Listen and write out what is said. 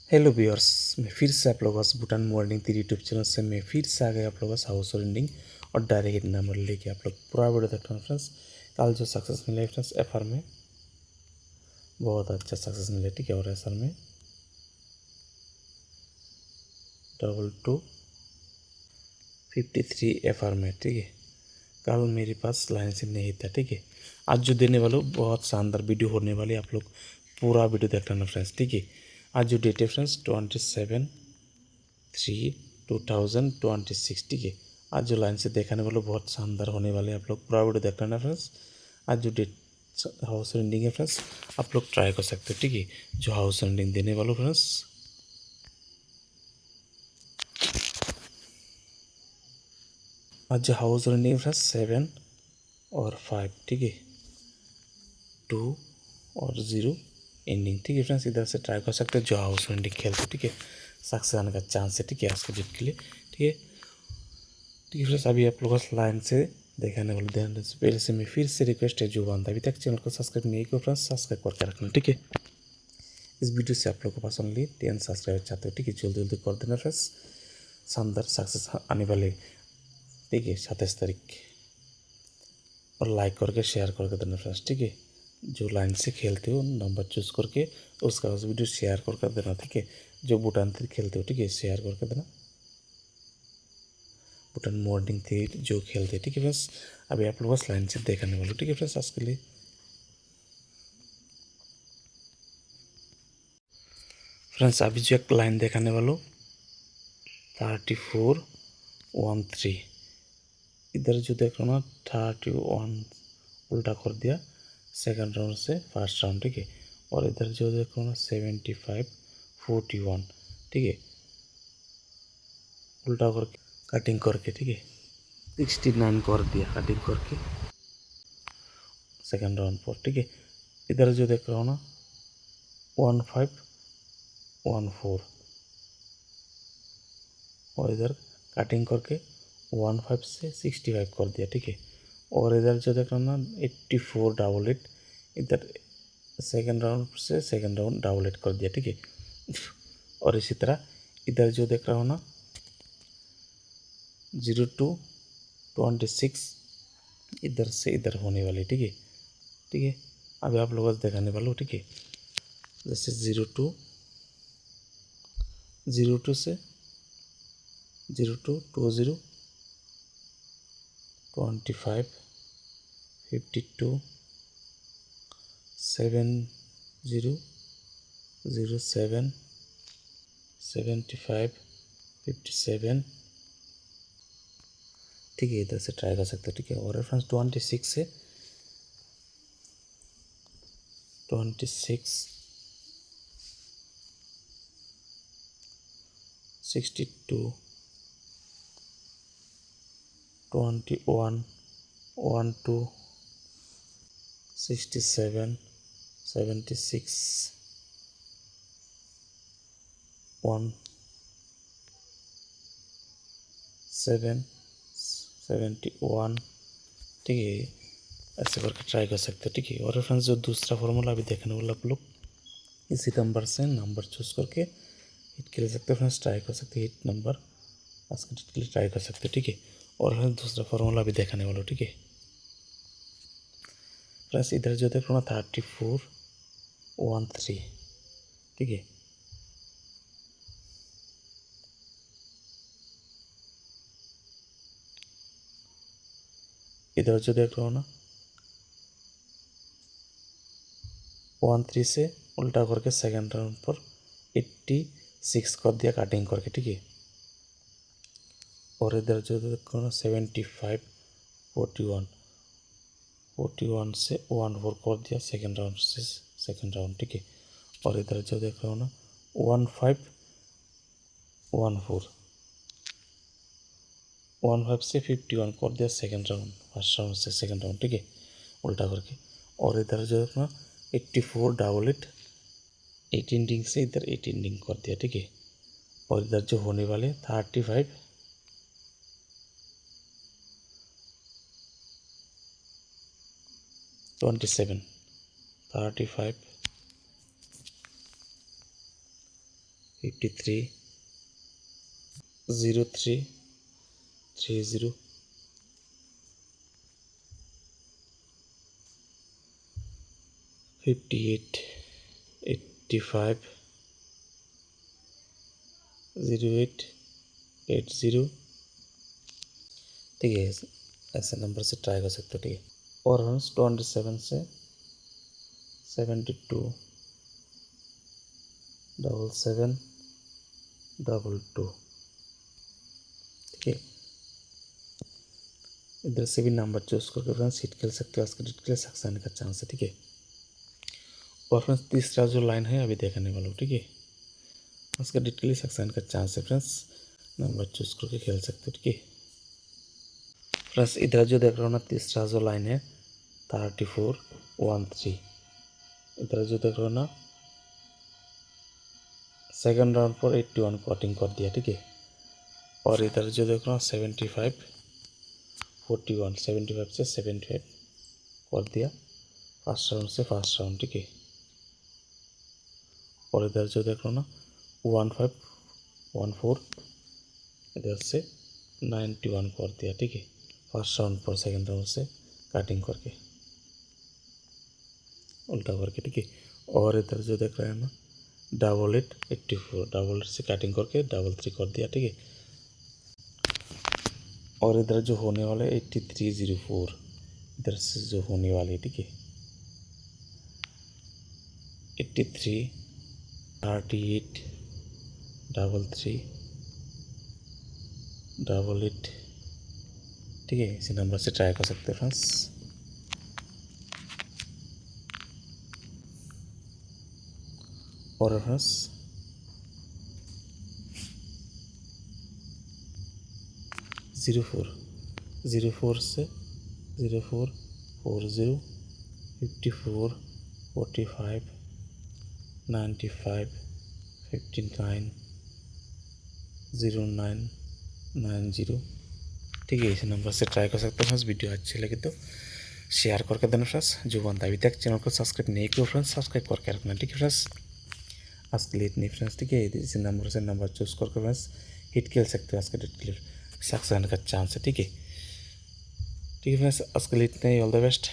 Hello viewers, मैं फिर से आप लोगों का भूटान मॉर्निंग 3 यूट्यूब चैनल से मैं फिर से आ गया आप लोगों का हाउस रेंडिंग और डायरेक्ट नंबर लेके आप लोग पूरा वीडियो देखते हैं फ्रेंड्स। कल जो सक्सेस मिला है फ्रेंड्स एफआर में बहुत अच्छा सक्सेस मिला, ठीक है। और एसआर में 2253 एफआर में, ठीक है। कल मेरे पास लाइन से नहीं था, ठीक है। आज जो देने वालों बहुत शानदार वीडियो होने वाली, आप लोग पूरा वीडियो देख लेना फ्रेंड्स, ठीक है। आज जो डेट है फ्रेंड्स 27/3/2026, ठीक है। आज जो लाइन से देखने वालों बहुत शानदार होने वाले, आप लोग पूरा वीडियो देख लेना फ्रेंड्स। आज जो डेट हाउस रेंडिंग है फ्रेंड्स, आप लोग ट्राई कर सकते हो, ठीक है। जो हाउस रेंडिंग देने वालों फ्रेंड्स, आज जो हाउस रेंडिंग है फ्रेंड्स 7 और 5, ठीक है। 2 और 0 एंडिंग, ठीक है फ्रेंड्स। इधर से ट्राई कर सकते हो जो हाउस रेंडिंग खेलते, ठीक है। सक्सेस आने का चांस है, ठीक है, आज के डेट के लिए, ठीक है। ठीक है फ्रेंड्स, अभी आप लोगों को लाइन से दिखाने वाले ध्यान से पहले से मैं फिर से रिक्वेस्ट है, जो बंदा अभी तक चैनल को सब्सक्राइब नहीं किया फ्रेंड्स, सब्सक्राइब करके रखना, ठीक है। इस वीडियो से आप लोगों के पास ओनली 10 सब्सक्राइबर चाहते हो, ठीक है। जल्दी जल्दी कर देना फ्रेंड्स, शानदार सक्सेस आने वाले, ठीक है, 27 तारीख। और लाइक करके शेयर करके देना फ्रेंड्स, ठीक है। जो लाइन से खेलते हो नंबर चूज करके उसका उस वीडियो शेयर करके देना, ठीक है। जो भूटान से खेलते हो, ठीक है, शेयर करके देना। भूटान मॉर्निंग थे जो खेलते, ठीक है फ्रेंड्स। अभी आप लोग बस लाइन से देखने वाले, ठीक है फ्रेंड्स। आज के लिए फ्रेंड्स अभी जो एक लाइन दिखाने वालों 3413, इधर जो देख रहे हो ना 31 उल्टा कर दिया सेकंड राउंड से फर्स्ट राउंड, ठीक है। और इधर जो देख रहे हो ना 7541, ठीक है, उल्टा करके कटिंग करके, ठीक है। 69 कर दिया कटिंग करके सेकंड राउंड पर, ठीक है। इधर जो देख रहा हो ना 1514 और इधर कटिंग करके 15 से 65 कर दिया, ठीक है। और इधर जो देख रहा हूँ ना 8488, इधर सेकंड राउंड से सेकंड राउंड डबल 8 कर दिया, ठीक है। और इसी तरह इधर जो देख रहा हूँ ना 0226 इधर से इधर होने वाली, ठीक है, ठीक है। अभी आप लोगों को दिखाने वाला हूँ, ठीक है। जैसे 02 से 0220 25 52 7007 75 57, ठीक है। इधर से ट्राई कर सकते हो, ठीक है। और रेफरेंस 26 से 26 62 21 12 67 76 1 7 71, ठीक है। ऐसे करके ट्राई कर सकते हो, ठीक है। और रेफरेंस जो दूसरा फॉर्मूला अभी देखने वाला आप लोग इसी नंबर से नंबर चूज करके हिट खेल सकते हो फ्रेंड्स, ट्राई कर सकते हो हिट नंबर आज के डेट के लिए ट्राई कर सकते हो, ठीक है। और दूसरा फॉर्मूला भी दिखाने वाला, ठीक है फ्रेंड्स। इधर जो देख रहे हो ना 3413, ठीक है। इधर जो देख रहे हो ना 13 से उल्टा करके सेकंड राउंड पर 86 कर दिया कटिंग करके, ठीक है। और इधर जो देख रहे हो ना 75 41 से 14 कर दिया सेकंड राउंड से सेकंड राउंड, ठीक है। और इधर जो देख रहे हो ना 15 से 51 कर दिया सेकंड राउंड फर्स्ट राउंड से सेकंड राउंड, ठीक है, उल्टा करके। और इधर जो है ना 8488 18 डिंग से इधर 18 डिंग कर दिया, ठीक है। और इधर जो होने वाले 35 27 35 53 03 30 58 85 08 80। ठीक है, ऐसे नंबर से ट्राई कर सकते हो। ठीक है, और हम 27 से 72 77 22। ठीक है, इधर से भी नंबर चूज करके फ्रेंड्स हिट खेल सकते हो। आज का डेट के लिए सक्सेस आने का चांस है। ठीक है, और फ्रेंड्स तीसरा जो लाइन है अभी देखने वाला हूँ। ठीक है, आज का डेट के लिए सक्सेस आने का चांस है फ्रेंड्स, नंबर चूज करके खेल सकते हो। ठीक है फ्रेंड्स, इधर जो देख रहे हो ना, तीसरा जो लाइन है 3413। इधर जो देख रहे हो ना, सेकंड राउंड पर 81 कटिंग कर दिया। ठीक है, और इधर जो देख रहे हो 75 41, 75 से 75 कर दिया फर्स्ट राउंड से फर्स्ट राउंड। ठीक है, और इधर जो देख रहे हो ना 1514, इधर से 91 कर दिया। ठीक है, फर्स्ट राउंड पर सेकंड राउंड से कटिंग करके उल्टा करके। ठीक है, और इधर जो देख रहे हैं ना 8884, 88 से कटिंग करके 33 कर दिया। ठीक है, और इधर जो होने वाले 8304, इधर से जो होने वाले। ठीक है, 83 38 33 88। ठीक है, इसी नंबर से ट्राई कर सकते हैं फ्रेंड्स। और फ्रेंड्स 04 से 04 40 54 45 95 59 09 90। ठीक है, इसी नंबर से ट्राई कर सकते हैं फ्रेंड्स। वीडियो अच्छी लगे तो शेयर करके देना फ्रेंड्स। जो बंदा अभी तक चैनल को सब्सक्राइब नहीं किया फ्रेंड्स, सब्सक्राइब करके रखना। ठीक है फ्रेंड्स, आज के लिए इतनी फ्रेंड्स। ठीक है, इसी नंबर से नंबर चूज करके फ्रेंड्स हिट खेल सकते हो। आज के डेट के लिए सक्सेस आने का चांस है। ठीक है, ठीक है फ्रेंड्स, आज के लिए इतना ही। All the best.